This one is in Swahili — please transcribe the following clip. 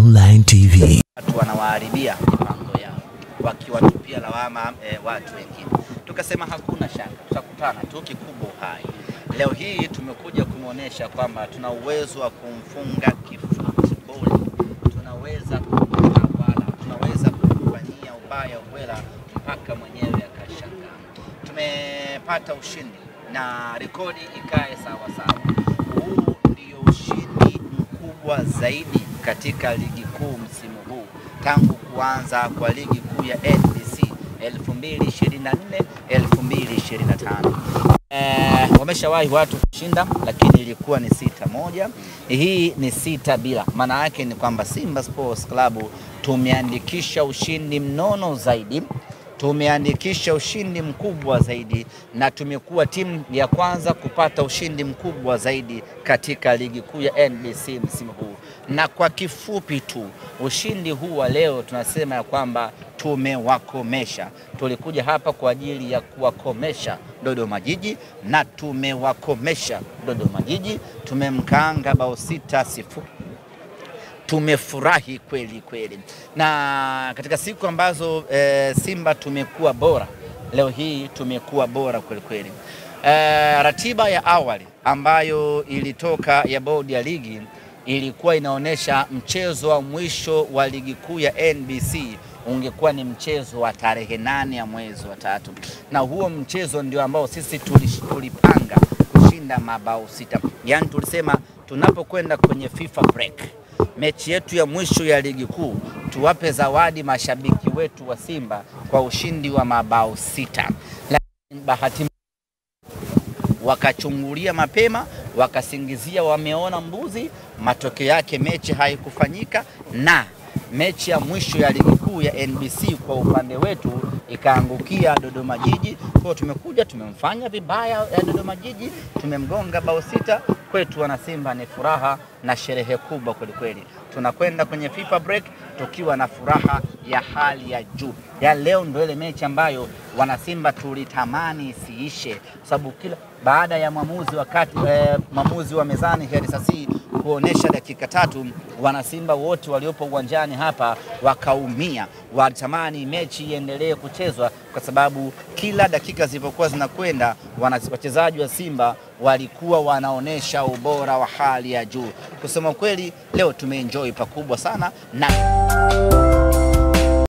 Online TV. Watu wanawaharibia mipango yao wakiwatupia lawama watu wengine. Tukasema hakuna shaka, tutakutana tu kikubwa hai. Leo hii tumekuja kumuonesha kwamba tuna uwezo wa kumfunga kifootball. Tunaweza kutawala, tunaweza kufanyia ubaya ubwela mpaka mwenyewe akashangaa. Tumepata ushindi na rekodi ikae sawa sawa. Huu ndio ushindi mkubwa zaidi katika ligi kuu msimu huu tangu kuanza kwa ligi kuu ya NBC 2024-2025. Wameshawahi watu kushinda, lakini ilikuwa ni 6-1. Hii ni 6-0. Maana yake ni kwamba Simba Sports Club tumeandikisha ushindi mnono zaidi, tumeandikisha ushindi mkubwa zaidi, na tumekuwa timu ya kwanza kupata ushindi mkubwa zaidi katika ligi kuu ya NBC msimu huu. Na kwa kifupi tu, ushindi huu wa leo tunasema ya kwamba tumewakomesha. Tulikuja hapa kwa ajili ya kuwakomesha Dodoma Jiji na tumewakomesha Dodoma Jiji. Tumemkaanga bao 6-0. Tumefurahi kweli kweli. Na katika siku ambazo Simba tumekuwa bora, leo hii tumekuwa bora kweli kweli. Ratiba ya awali ambayo ilitoka ya bodi ya ligi ilikuwa inaonesha mchezo wa mwisho wa ligi kuu ya NBC ungekuwa ni mchezo wa tarehe 8 ya mwezi wa 3. Na huo mchezo ndio ambao sisi tulipanga kushinda mabao 6. Yaani tulisema tunapokwenda kwenye FIFA break, mechi yetu ya mwisho ya ligi kuu, tuwape zawadi mashabiki wetu wa Simba kwa ushindi wa mabao 6. Lakini bahati wakachungulia mapema, wakasingizia wameona mbuzi. Matokeo yake mechi haikufanyika, na mechi ya mwisho ya ligi kuu ya NBC kwa upande wetu ikaangukia Dodoma Jiji. Kwa tumekuja tumemfanya vibaya ya Dodoma Jiji, tumemgonga bao 6. Kwetu wana Simba ni furaha na sherehe kubwa kweli kweli. Tunakwenda kwenye FIFA break tukiwa na furaha ya hali ya juu. Ya leo ndio ile mechi ambayo wana Simba tulitamani isiishe, sababu kila baada ya mwamuzi wa mezani Herisasi kuonesha dakika 3, wana Simba wote waliopo uwanjani hapa wakaumia. Walitamani mechi iendelee kuchezwa kwa sababu kila dakika zilipokuwa zinakwenda wachezaji wa Simba walikuwa wanaonesha ubora wa hali ya juu. Kusema kweli leo tumeenjoy pakubwa sana na